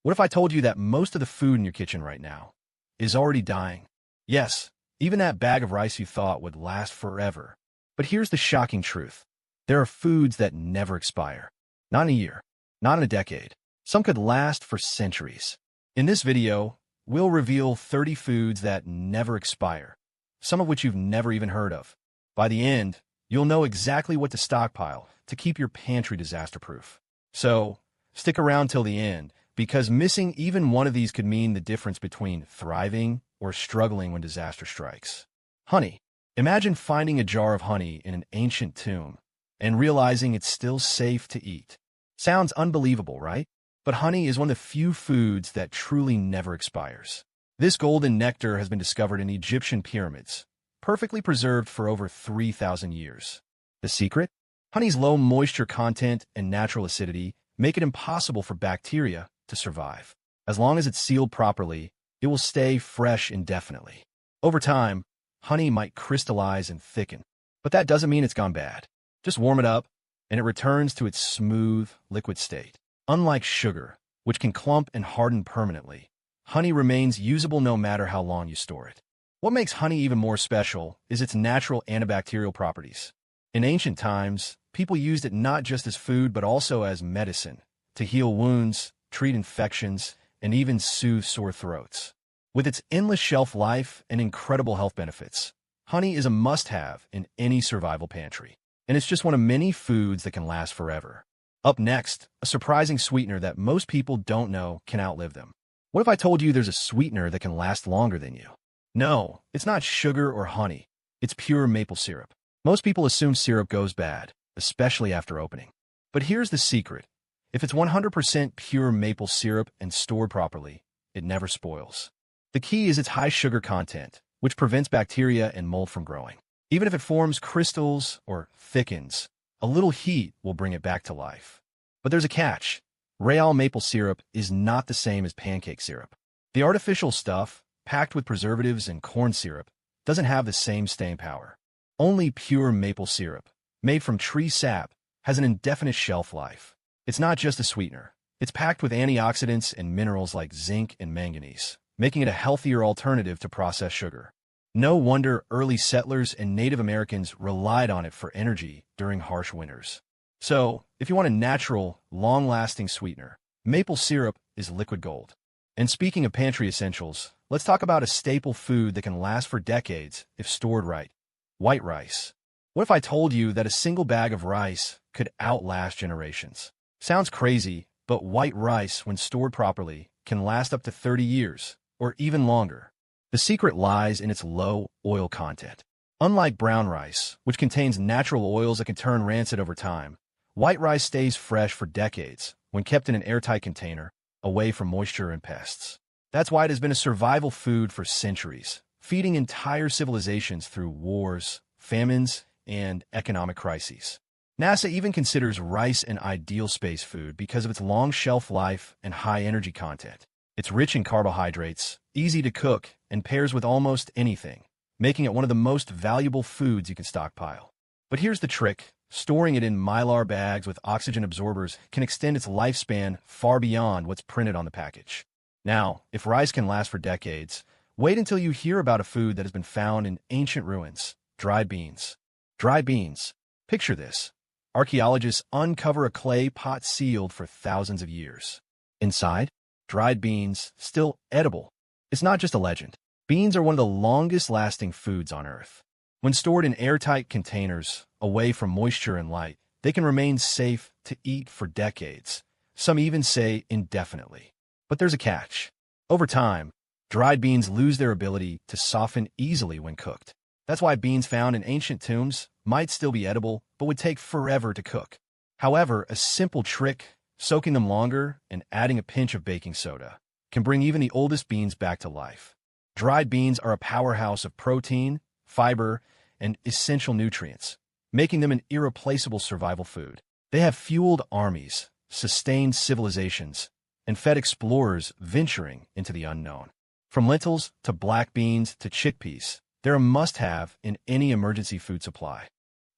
What if I told you that most of the food in your kitchen right now is already dying? Yes, even that bag of rice you thought would last forever. But here's the shocking truth. There are foods that never expire. Not in a year, not in a decade. Some could last for centuries. In this video, we'll reveal 30 foods that never expire, some of which you've never even heard of. By the end, you'll know exactly what to stockpile to keep your pantry disaster-proof. So, stick around till the end, because missing even one of these could mean the difference between thriving or struggling when disaster strikes. Honey. Imagine finding a jar of honey in an ancient tomb and realizing it's still safe to eat. Sounds unbelievable, right? But honey is one of the few foods that truly never expires. This golden nectar has been discovered in Egyptian pyramids, perfectly preserved for over 3,000 years. The secret? Honey's low moisture content and natural acidity make it impossible for bacteria to survive. As long as it's sealed properly, it will stay fresh indefinitely. Over time, honey might crystallize and thicken, but that doesn't mean it's gone bad. Just warm it up, and it returns to its smooth, liquid state. Unlike sugar, which can clump and harden permanently, honey remains usable no matter how long you store it. What makes honey even more special is its natural antibacterial properties. In ancient times, people used it not just as food but also as medicine, to heal wounds, treat infections, and even soothe sore throats. With its endless shelf life and incredible health benefits, honey is a must-have in any survival pantry. And it's just one of many foods that can last forever. Up next, a surprising sweetener that most people don't know can outlive them. What if I told you there's a sweetener that can last longer than you? No, it's not sugar or honey. It's pure maple syrup. Most people assume syrup goes bad, especially after opening. But here's the secret. If it's 100% pure maple syrup and stored properly, it never spoils. The key is its high sugar content, which prevents bacteria and mold from growing. Even if it forms crystals or thickens, a little heat will bring it back to life. But there's a catch. Real maple syrup is not the same as pancake syrup. The artificial stuff, packed with preservatives and corn syrup, doesn't have the same staying power. Only pure maple syrup, made from tree sap, has an indefinite shelf life. It's not just a sweetener. It's packed with antioxidants and minerals like zinc and manganese, making it a healthier alternative to processed sugar. No wonder early settlers and Native Americans relied on it for energy during harsh winters. So, if you want a natural, long-lasting sweetener, maple syrup is liquid gold. And speaking of pantry essentials, let's talk about a staple food that can last for decades if stored right. White rice. What if I told you that a single bag of rice could outlast generations? Sounds crazy, but white rice, when stored properly, can last up to 30 years, or even longer. The secret lies in its low oil content. Unlike brown rice, which contains natural oils that can turn rancid over time, white rice stays fresh for decades when kept in an airtight container, away from moisture and pests. That's why it has been a survival food for centuries, feeding entire civilizations through wars, famines, and economic crises. NASA even considers rice an ideal space food because of its long shelf life and high energy content. It's rich in carbohydrates, easy to cook, and pairs with almost anything, making it one of the most valuable foods you can stockpile. But here's the trick. Storing it in Mylar bags with oxygen absorbers can extend its lifespan far beyond what's printed on the package. Now, if rice can last for decades, wait until you hear about a food that has been found in ancient ruins: dried beans. Dried beans. Picture this. Archaeologists uncover a clay pot sealed for thousands of years. Inside, dried beans, still edible. It's not just a legend. Beans are one of the longest-lasting foods on Earth. When stored in airtight containers, away from moisture and light, they can remain safe to eat for decades. Some even say indefinitely. But there's a catch. Over time, dried beans lose their ability to soften easily when cooked. That's why beans found in ancient tombs might still be edible, but would take forever to cook. However, a simple trick, soaking them longer and adding a pinch of baking soda, can bring even the oldest beans back to life. Dried beans are a powerhouse of protein, fiber, and essential nutrients, making them an irreplaceable survival food. They have fueled armies, sustained civilizations, and fed explorers venturing into the unknown. From lentils to black beans to chickpeas, they're a must-have in any emergency food supply.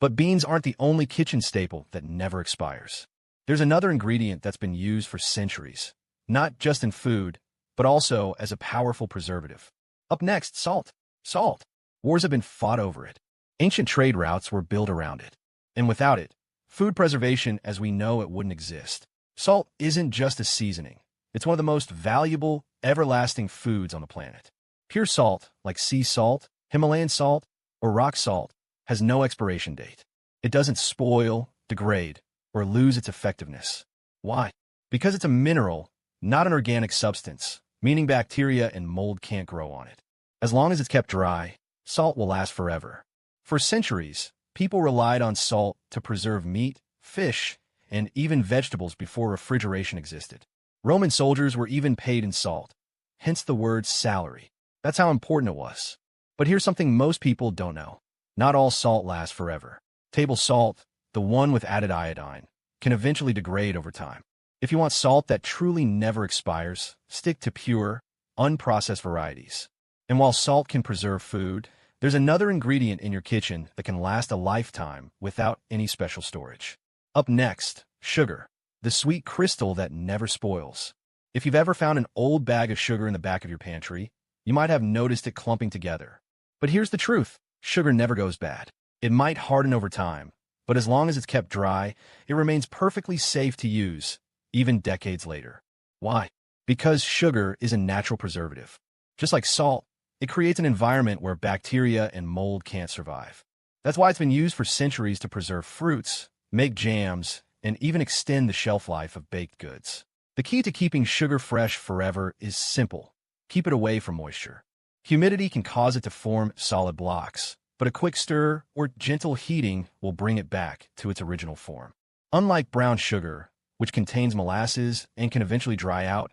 But beans aren't the only kitchen staple that never expires. There's another ingredient that's been used for centuries: not just in food, but also as a powerful preservative. Up next, salt. Salt. Wars have been fought over it. Ancient trade routes were built around it. And without it, food preservation as we know it wouldn't exist. Salt isn't just a seasoning. It's one of the most valuable, everlasting foods on the planet. Pure salt, like sea salt, Himalayan salt, or rock salt, has no expiration date. It doesn't spoil, degrade, or lose its effectiveness. Why? Because it's a mineral, not an organic substance, meaning bacteria and mold can't grow on it. As long as it's kept dry, salt will last forever. For centuries, people relied on salt to preserve meat, fish, and even vegetables before refrigeration existed. Roman soldiers were even paid in salt, hence the word salary. That's how important it was. But here's something most people don't know. Not all salt lasts forever. Table salt, the one with added iodine, can eventually degrade over time. If you want salt that truly never expires, stick to pure, unprocessed varieties. And while salt can preserve food, there's another ingredient in your kitchen that can last a lifetime without any special storage. Up next, sugar, the sweet crystal that never spoils. If you've ever found an old bag of sugar in the back of your pantry, you might have noticed it clumping together. But here's the truth. Sugar never goes bad. It might harden over time, but as long as it's kept dry, it remains perfectly safe to use, even decades later. Why? Because sugar is a natural preservative. Just like salt, it creates an environment where bacteria and mold can't survive. That's why it's been used for centuries to preserve fruits, make jams, and even extend the shelf life of baked goods. The key to keeping sugar fresh forever is simple. Keep it away from moisture. Humidity can cause it to form solid blocks, but a quick stir or gentle heating will bring it back to its original form. Unlike brown sugar, which contains molasses and can eventually dry out,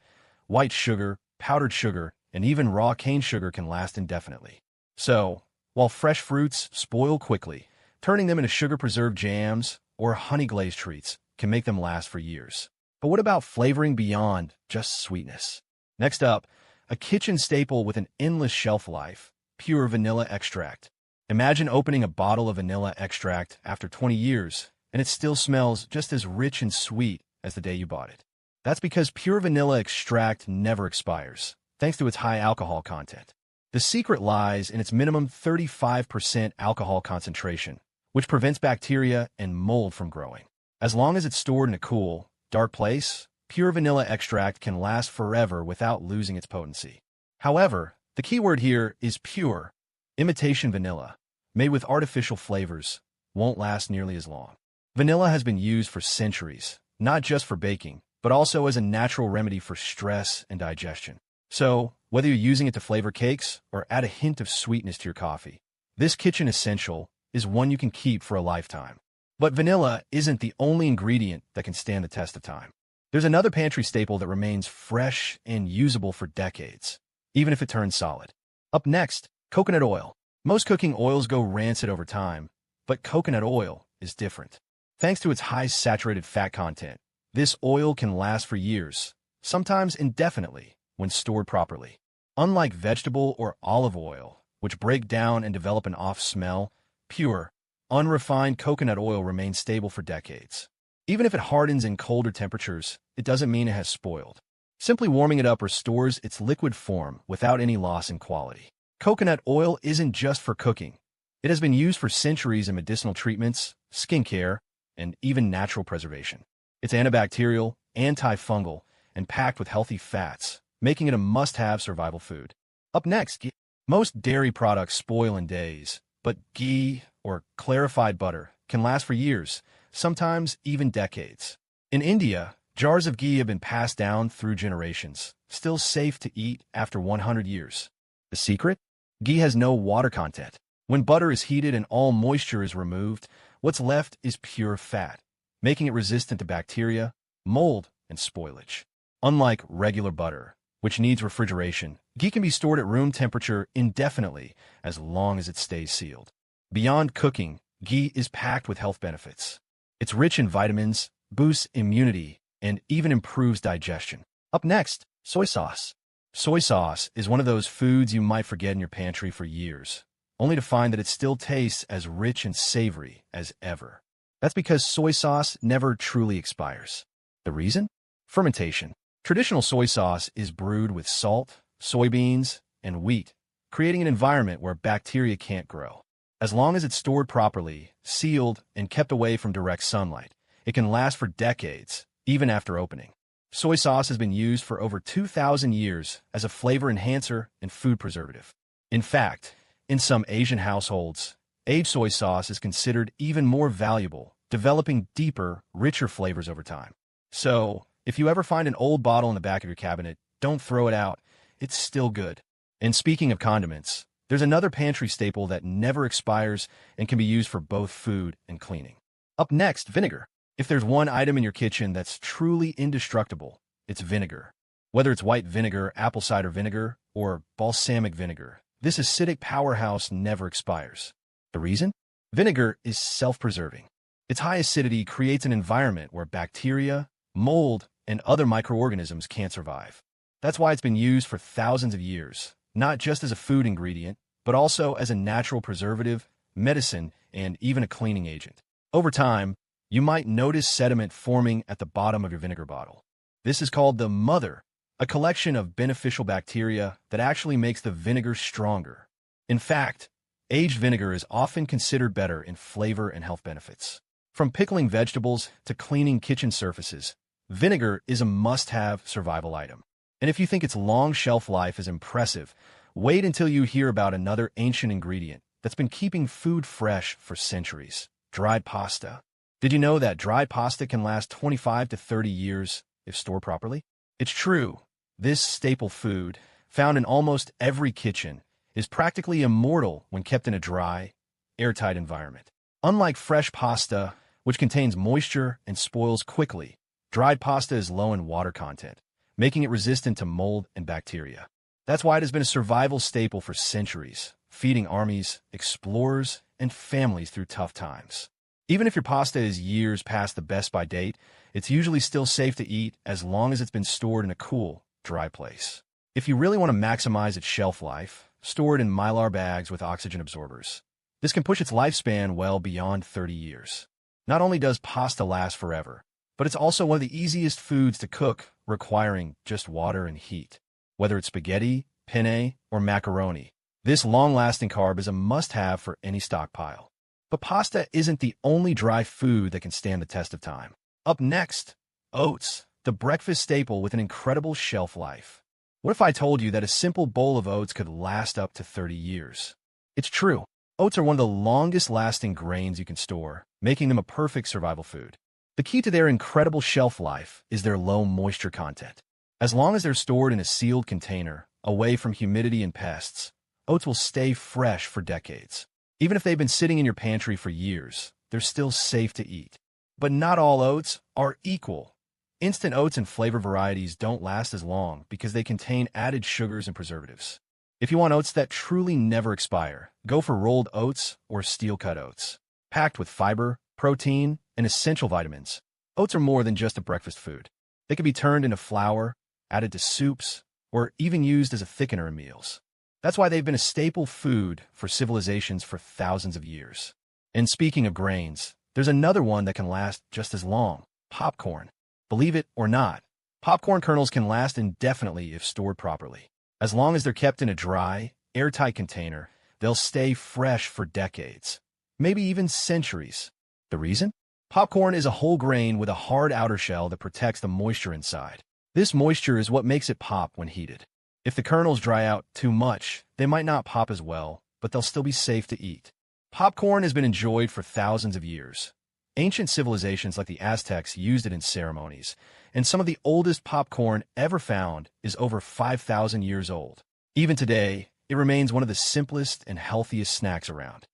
white sugar, powdered sugar, and even raw cane sugar can last indefinitely. So, while fresh fruits spoil quickly, turning them into sugar-preserved jams or honey-glazed treats can make them last for years. But what about flavoring beyond just sweetness? Next up, a kitchen staple with an endless shelf life, pure vanilla extract. Imagine opening a bottle of vanilla extract after 20 years, and it still smells just as rich and sweet as the day you bought it. That's because pure vanilla extract never expires, thanks to its high alcohol content. The secret lies in its minimum 35% alcohol concentration, which prevents bacteria and mold from growing. As long as it's stored in a cool, dark place, pure vanilla extract can last forever without losing its potency. However, the key word here is pure. Imitation vanilla, made with artificial flavors, won't last nearly as long. Vanilla has been used for centuries, not just for baking, but also as a natural remedy for stress and digestion. So, whether you're using it to flavor cakes or add a hint of sweetness to your coffee, this kitchen essential is one you can keep for a lifetime. But vanilla isn't the only ingredient that can stand the test of time. There's another pantry staple that remains fresh and usable for decades, even if it turns solid. Up next, coconut oil. Most cooking oils go rancid over time, but coconut oil is different. Thanks to its high saturated fat content, this oil can last for years, sometimes indefinitely, when stored properly. Unlike vegetable or olive oil, which break down and develop an off smell, pure, unrefined coconut oil remains stable for decades. Even if it hardens in colder temperatures, it doesn't mean it has spoiled. Simply warming it up restores its liquid form without any loss in quality. Coconut oil isn't just for cooking. It has been used for centuries in medicinal treatments, skincare, and even natural preservation. It's antibacterial, antifungal, and packed with healthy fats, making it a must-have survival food. Up next, ghee. Most dairy products spoil in days, but ghee, or clarified butter, can last for years, sometimes even decades. In India, jars of ghee have been passed down through generations, still safe to eat after 100 years. The secret? Ghee has no water content. When butter is heated and all moisture is removed, what's left is pure fat, making it resistant to bacteria, mold, and spoilage. Unlike regular butter, which needs refrigeration, ghee can be stored at room temperature indefinitely as long as it stays sealed. Beyond cooking, ghee is packed with health benefits. It's rich in vitamins, boosts immunity, and even improves digestion. Up next, soy sauce. Soy sauce is one of those foods you might forget in your pantry for years, only to find that it still tastes as rich and savory as ever. That's because soy sauce never truly expires. The reason? Fermentation. Traditional soy sauce is brewed with salt, soybeans, and wheat, creating an environment where bacteria can't grow. As long as it's stored properly, sealed, and kept away from direct sunlight, it can last for decades, even after opening. Soy sauce has been used for over 2,000 years as a flavor enhancer and food preservative. In fact, in some Asian households, aged soy sauce is considered even more valuable, developing deeper, richer flavors over time. So, if you ever find an old bottle in the back of your cabinet, don't throw it out. It's still good. And speaking of condiments, there's another pantry staple that never expires and can be used for both food and cleaning. Up next, vinegar. If there's one item in your kitchen that's truly indestructible, it's vinegar. Whether it's white vinegar, apple cider vinegar, or balsamic vinegar, this acidic powerhouse never expires. The reason? Vinegar is self-preserving. Its high acidity creates an environment where bacteria, mold, and other microorganisms can't survive. That's why it's been used for thousands of years, not just as a food ingredient, but also as a natural preservative, medicine, and even a cleaning agent. Over time, you might notice sediment forming at the bottom of your vinegar bottle. This is called the mother, a collection of beneficial bacteria that actually makes the vinegar stronger. In fact, aged vinegar is often considered better in flavor and health benefits. From pickling vegetables to cleaning kitchen surfaces, vinegar is a must-have survival item. And if you think its long shelf life is impressive, wait until you hear about another ancient ingredient that's been keeping food fresh for centuries: dried pasta. Did you know that dried pasta can last 25 to 30 years if stored properly? It's true. This staple food, found in almost every kitchen, is practically immortal when kept in a dry, airtight environment. Unlike fresh pasta, which contains moisture and spoils quickly, dried pasta is low in water content, making it resistant to mold and bacteria. That's why it has been a survival staple for centuries, feeding armies, explorers, and families through tough times. Even if your pasta is years past the best-by date, it's usually still safe to eat as long as it's been stored in a cool, dry place. If you really want to maximize its shelf life, store it in Mylar bags with oxygen absorbers. This can push its lifespan well beyond 30 years. Not only does pasta last forever, but it's also one of the easiest foods to cook, requiring just water and heat. Whether it's spaghetti, penne, or macaroni, this long-lasting carb is a must-have for any stockpile. But pasta isn't the only dry food that can stand the test of time. Up next, oats, the breakfast staple with an incredible shelf life. What if I told you that a simple bowl of oats could last up to 30 years? It's true. Oats are one of the longest-lasting grains you can store, making them a perfect survival food. The key to their incredible shelf life is their low moisture content. As long as they're stored in a sealed container, away from humidity and pests, oats will stay fresh for decades. Even if they've been sitting in your pantry for years, they're still safe to eat. But not all oats are equal. Instant oats and flavor varieties don't last as long because they contain added sugars and preservatives. If you want oats that truly never expire, go for rolled oats or steel-cut oats. Packed with fiber, protein, and essential vitamins, oats are more than just a breakfast food. They can be turned into flour, added to soups, or even used as a thickener in meals. That's why they've been a staple food for civilizations for thousands of years. And speaking of grains, there's another one that can last just as long: popcorn. Believe it or not, popcorn kernels can last indefinitely if stored properly. As long as they're kept in a dry, airtight container, they'll stay fresh for decades, maybe even centuries. The reason? Popcorn is a whole grain with a hard outer shell that protects the moisture inside. This moisture is what makes it pop when heated. If the kernels dry out too much, they might not pop as well, but they'll still be safe to eat. Popcorn has been enjoyed for thousands of years. Ancient civilizations like the Aztecs used it in ceremonies, and some of the oldest popcorn ever found is over 5,000 years old. Even today, it remains one of the simplest and healthiest snacks around.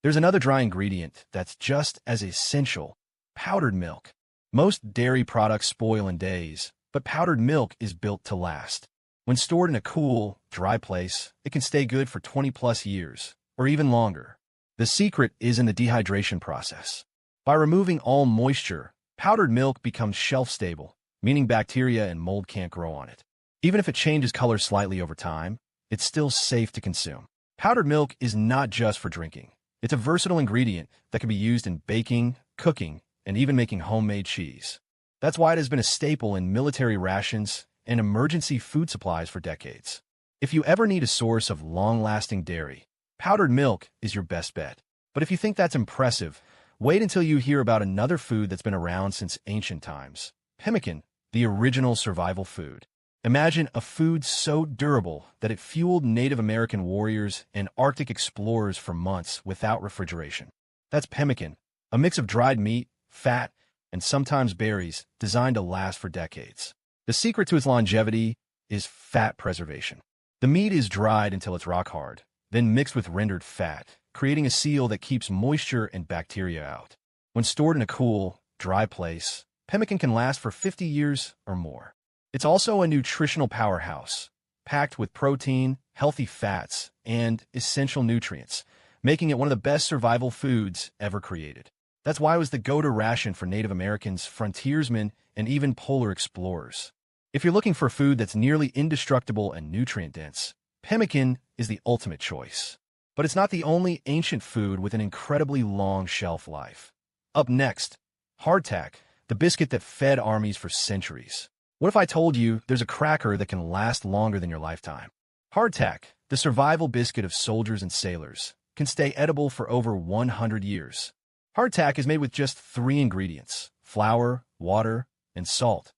There's another dry ingredient that's just as essential: powdered milk. Most dairy products spoil in days, but powdered milk is built to last. When stored in a cool, dry place, it can stay good for 20-plus years, or even longer. The secret is in the dehydration process. By removing all moisture, powdered milk becomes shelf-stable, meaning bacteria and mold can't grow on it. Even if it changes color slightly over time, it's still safe to consume. Powdered milk is not just for drinking. It's a versatile ingredient that can be used in baking, cooking, and even making homemade cheese. That's why it has been a staple in military rations and emergency food supplies for decades. If you ever need a source of long-lasting dairy, powdered milk is your best bet. But if you think that's impressive, wait until you hear about another food that's been around since ancient times. Pemmican, the original survival food. Imagine a food so durable that it fueled Native American warriors and Arctic explorers for months without refrigeration. That's pemmican, a mix of dried meat, fat, and sometimes berries designed to last for decades. The secret to its longevity is fat preservation. The meat is dried until it's rock hard, then mixed with rendered fat, creating a seal that keeps moisture and bacteria out. When stored in a cool, dry place, pemmican can last for 50 years or more. It's also a nutritional powerhouse, packed with protein, healthy fats, and essential nutrients, making it one of the best survival foods ever created. That's why it was the go-to ration for Native Americans, frontiersmen, and even polar explorers. If you're looking for food that's nearly indestructible and nutrient-dense, pemmican is the ultimate choice. But it's not the only ancient food with an incredibly long shelf life. Up next, hardtack, the biscuit that fed armies for centuries. What if I told you there's a cracker that can last longer than your lifetime? Hardtack, the survival biscuit of soldiers and sailors, can stay edible for over 100 years. Hardtack is made with just 3 ingredients: flour, water, and salt,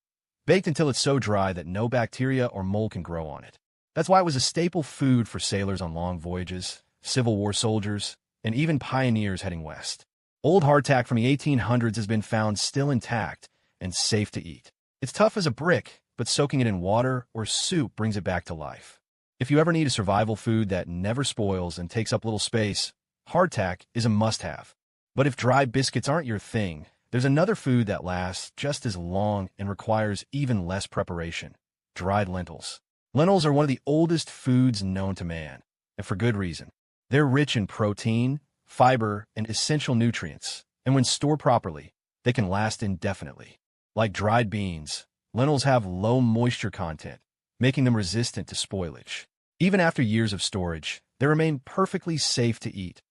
baked until it's so dry that no bacteria or mold can grow on it. That's why it was a staple food for sailors on long voyages, Civil War soldiers, and even pioneers heading west. Old hardtack from the 1800s has been found still intact and safe to eat. It's tough as a brick, but soaking it in water or soup brings it back to life. If you ever need a survival food that never spoils and takes up little space, hardtack is a must-have. But if dry biscuits aren't your thing, there's another food that lasts just as long and requires even less preparation: dried lentils. Lentils are one of the oldest foods known to man, and for good reason. They're rich in protein, fiber, and essential nutrients, and when stored properly, they can last indefinitely. Like dried beans, lentils have low moisture content, making them resistant to spoilage. Even after years of storage, they remain perfectly safe to eat.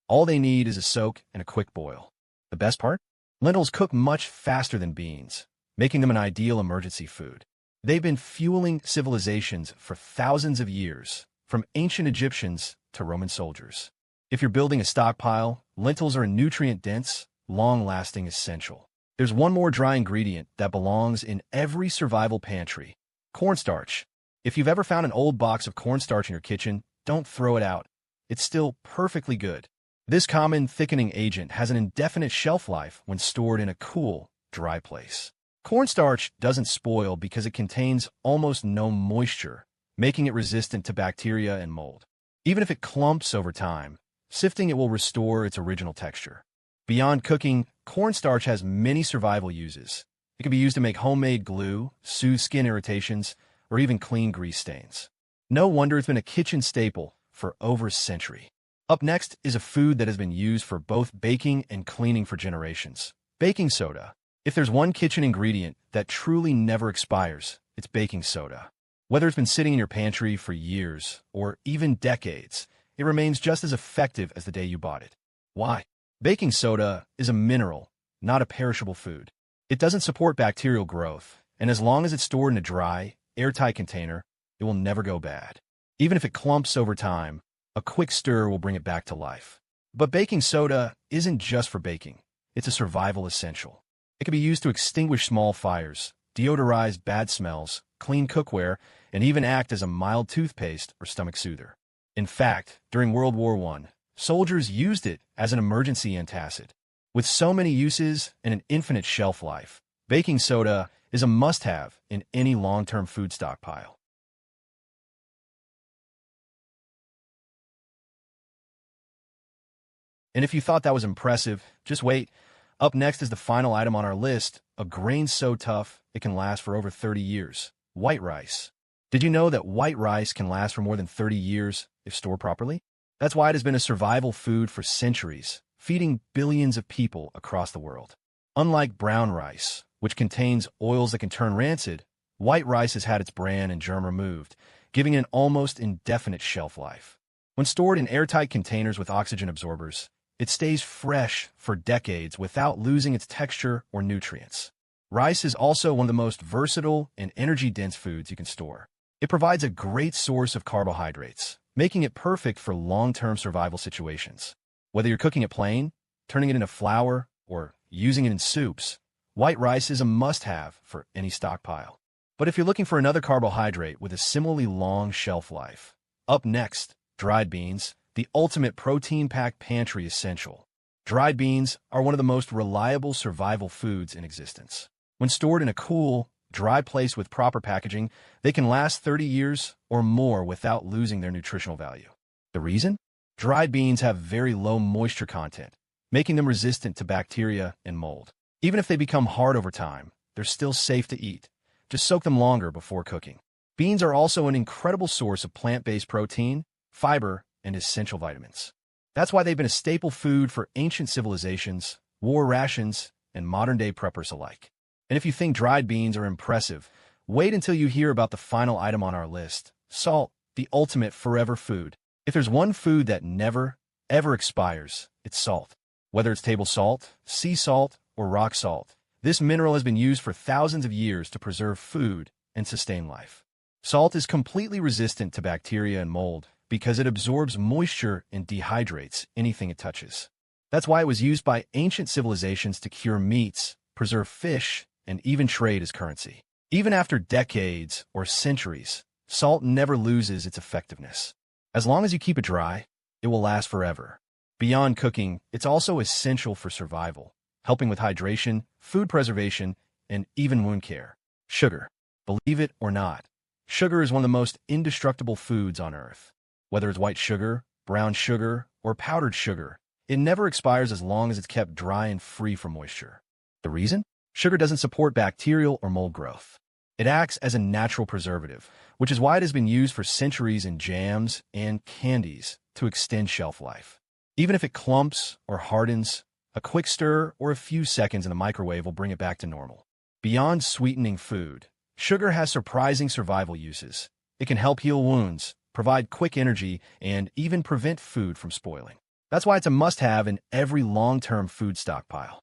All they need is a soak and a quick boil. The best part? Lentils cook much faster than beans, making them an ideal emergency food. They've been fueling civilizations for thousands of years, from ancient Egyptians to Roman soldiers. If you're building a stockpile, lentils are a nutrient-dense, long-lasting essential. There's one more dry ingredient that belongs in every survival pantry: cornstarch. If you've ever found an old box of cornstarch in your kitchen, don't throw it out. It's still perfectly good. This common thickening agent has an indefinite shelf life when stored in a cool, dry place. Cornstarch doesn't spoil because it contains almost no moisture, making it resistant to bacteria and mold. Even if it clumps over time, sifting it will restore its original texture. Beyond cooking, cornstarch has many survival uses. It can be used to make homemade glue, soothe skin irritations, or even clean grease stains. No wonder it's been a kitchen staple for over a century. Up next is a food that has been used for both baking and cleaning for generations: baking soda. If there's one kitchen ingredient that truly never expires, it's baking soda. Whether it's been sitting in your pantry for years or even decades, it remains just as effective as the day you bought it. Why? Baking soda is a mineral, not a perishable food. It doesn't support bacterial growth, and as long as it's stored in a dry, airtight container, it will never go bad. Even if it clumps over time, a quick stir will bring it back to life. But baking soda isn't just for baking. It's a survival essential. It can be used to extinguish small fires, deodorize bad smells, clean cookware, and even act as a mild toothpaste or stomach soother. In fact, during World War I, soldiers used it as an emergency antacid. With so many uses and an infinite shelf life, baking soda is a must-have in any long-term food stockpile. And if you thought that was impressive, just wait. Up next is the final item on our list: a grain so tough it can last for over 30 years. White rice. Did you know that white rice can last for more than 30 years if stored properly? That's why it has been a survival food for centuries, feeding billions of people across the world. Unlike brown rice, which contains oils that can turn rancid, white rice has had its bran and germ removed, giving it an almost indefinite shelf life. When stored in airtight containers with oxygen absorbers, it stays fresh for decades without losing its texture or nutrients. Rice is also one of the most versatile and energy-dense foods you can store. It provides a great source of carbohydrates, making it perfect for long-term survival situations. Whether you're cooking it plain, turning it into flour, or using it in soups, white rice is a must-have for any stockpile. But if you're looking for another carbohydrate with a similarly long shelf life, up next, dried beans, the ultimate protein-packed pantry essential. Dried beans are one of the most reliable survival foods in existence. When stored in a cool, dry place with proper packaging, they can last 30 years or more without losing their nutritional value. The reason? Dried beans have very low moisture content, making them resistant to bacteria and mold. Even if they become hard over time, they're still safe to eat. Just soak them longer before cooking. Beans are also an incredible source of plant-based protein, fiber, and essential vitamins. That's why they've been a staple food for ancient civilizations, war rations, and modern-day preppers alike. And if you think dried beans are impressive, wait until you hear about the final item on our list, salt, the ultimate forever food. If there's one food that never, ever expires, it's salt. Whether it's table salt, sea salt, or rock salt, this mineral has been used for thousands of years to preserve food and sustain life. Salt is completely resistant to bacteria and mold because it absorbs moisture and dehydrates anything it touches. That's why it was used by ancient civilizations to cure meats, preserve fish, and even trade as currency. Even after decades or centuries, salt never loses its effectiveness. As long as you keep it dry, it will last forever. Beyond cooking, it's also essential for survival, helping with hydration, food preservation, and even wound care. Sugar. Believe it or not, sugar is one of the most indestructible foods on Earth. Whether it's white sugar, brown sugar, or powdered sugar, it never expires as long as it's kept dry and free from moisture. The reason? Sugar doesn't support bacterial or mold growth. It acts as a natural preservative, which is why it has been used for centuries in jams and candies to extend shelf life. Even if it clumps or hardens, a quick stir or a few seconds in the microwave will bring it back to normal. Beyond sweetening food, sugar has surprising survival uses. It can help heal wounds, provide quick energy, and even prevent food from spoiling. That's why it's a must-have in every long-term food stockpile.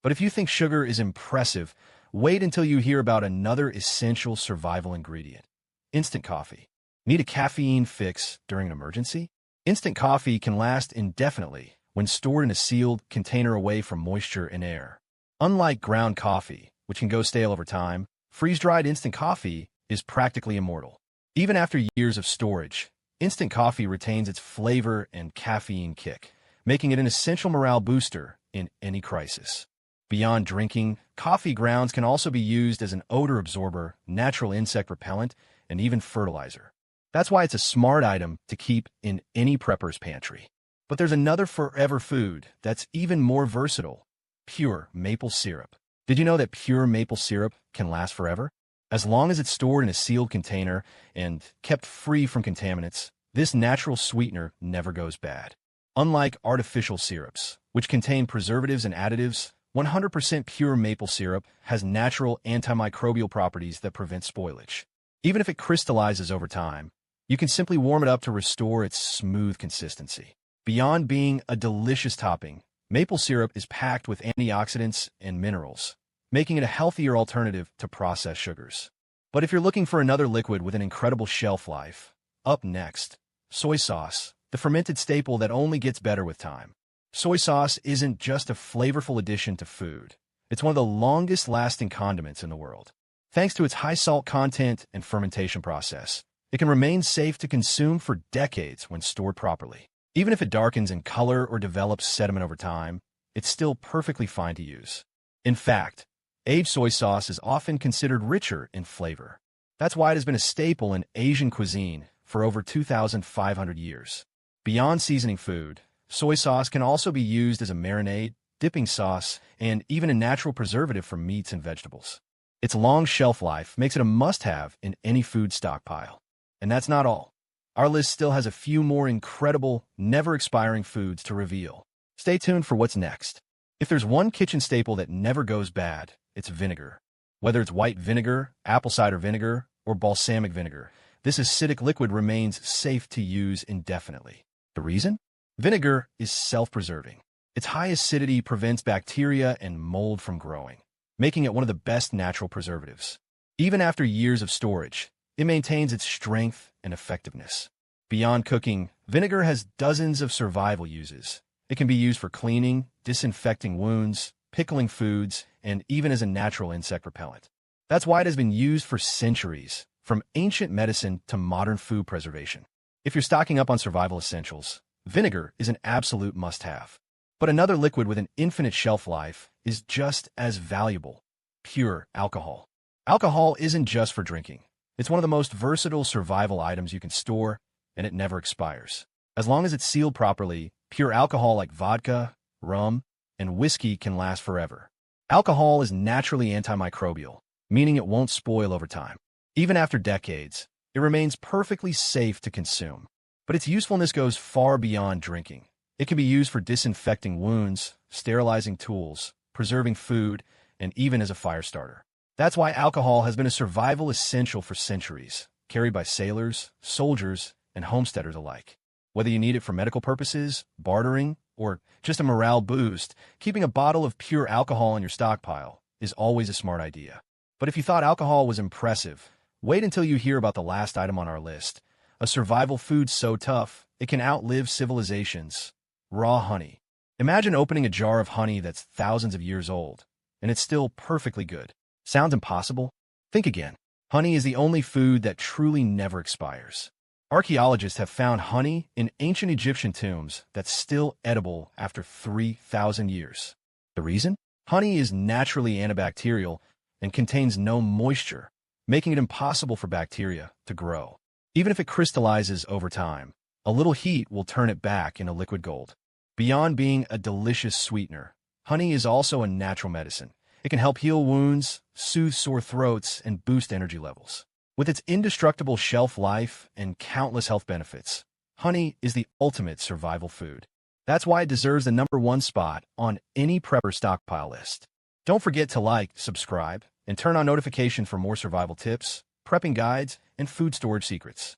But if you think sugar is impressive, wait until you hear about another essential survival ingredient: instant coffee. Need a caffeine fix during an emergency? Instant coffee can last indefinitely when stored in a sealed container away from moisture and air. Unlike ground coffee, which can go stale over time, freeze-dried instant coffee is practically immortal. Even after years of storage, instant coffee retains its flavor and caffeine kick, making it an essential morale booster in any crisis. Beyond drinking, coffee grounds can also be used as an odor absorber, natural insect repellent, and even fertilizer. That's why it's a smart item to keep in any prepper's pantry. But there's another forever food that's even more versatile: pure maple syrup. Did you know that pure maple syrup can last forever? As long as it's stored in a sealed container and kept free from contaminants, this natural sweetener never goes bad. Unlike artificial syrups, which contain preservatives and additives, 100% pure maple syrup has natural antimicrobial properties that prevent spoilage. Even if it crystallizes over time, you can simply warm it up to restore its smooth consistency. Beyond being a delicious topping, maple syrup is packed with antioxidants and minerals, making it a healthier alternative to processed sugars. But if you're looking for another liquid with an incredible shelf life, up next, soy sauce, the fermented staple that only gets better with time. Soy sauce isn't just a flavorful addition to food. It's one of the longest-lasting condiments in the world. Thanks to its high salt content and fermentation process, it can remain safe to consume for decades when stored properly. Even if it darkens in color or develops sediment over time, it's still perfectly fine to use. In fact, aged soy sauce is often considered richer in flavor. That's why it has been a staple in Asian cuisine for over 2,500 years. Beyond seasoning food, soy sauce can also be used as a marinade, dipping sauce, and even a natural preservative for meats and vegetables. Its long shelf life makes it a must-have in any food stockpile. And that's not all. Our list still has a few more incredible, never-expiring foods to reveal. Stay tuned for what's next. If there's one kitchen staple that never goes bad, it's vinegar. Whether it's white vinegar, apple cider vinegar, or balsamic vinegar, this acidic liquid remains safe to use indefinitely. The reason? Vinegar is self-preserving. Its high acidity prevents bacteria and mold from growing, making it one of the best natural preservatives. Even after years of storage, it maintains its strength and effectiveness. Beyond cooking, vinegar has dozens of survival uses. It can be used for cleaning, disinfecting wounds, pickling foods, and even as a natural insect repellent. That's why it has been used for centuries, from ancient medicine to modern food preservation. If you're stocking up on survival essentials, vinegar is an absolute must-have. But another liquid with an infinite shelf life is just as valuable: pure alcohol. Alcohol isn't just for drinking. It's one of the most versatile survival items you can store, and it never expires. As long as it's sealed properly, pure alcohol like vodka, rum, and whiskey can last forever. Alcohol is naturally antimicrobial, meaning it won't spoil over time. Even after decades, it remains perfectly safe to consume. But its usefulness goes far beyond drinking. It can be used for disinfecting wounds, sterilizing tools, preserving food, and even as a fire starter. That's why alcohol has been a survival essential for centuries, carried by sailors, soldiers, and homesteaders alike. Whether you need it for medical purposes, bartering, or just a morale boost, keeping a bottle of pure alcohol in your stockpile is always a smart idea. But if you thought alcohol was impressive, wait until you hear about the last item on our list: a survival food so tough it can outlive civilizations: raw honey. Imagine opening a jar of honey that's thousands of years old, and it's still perfectly good. Sounds impossible? Think again. Honey is the only food that truly never expires. Archaeologists have found honey in ancient Egyptian tombs that's still edible after 3,000 years. The reason? Honey is naturally antibacterial and contains no moisture, making it impossible for bacteria to grow. Even if it crystallizes over time, a little heat will turn it back into liquid gold. Beyond being a delicious sweetener, honey is also a natural medicine. It can help heal wounds, soothe sore throats, and boost energy levels. With its indestructible shelf life and countless health benefits, honey is the ultimate survival food. That's why it deserves the #1 spot on any prepper stockpile list. Don't forget to like, subscribe, and turn on notifications for more survival tips, prepping guides, and food storage secrets.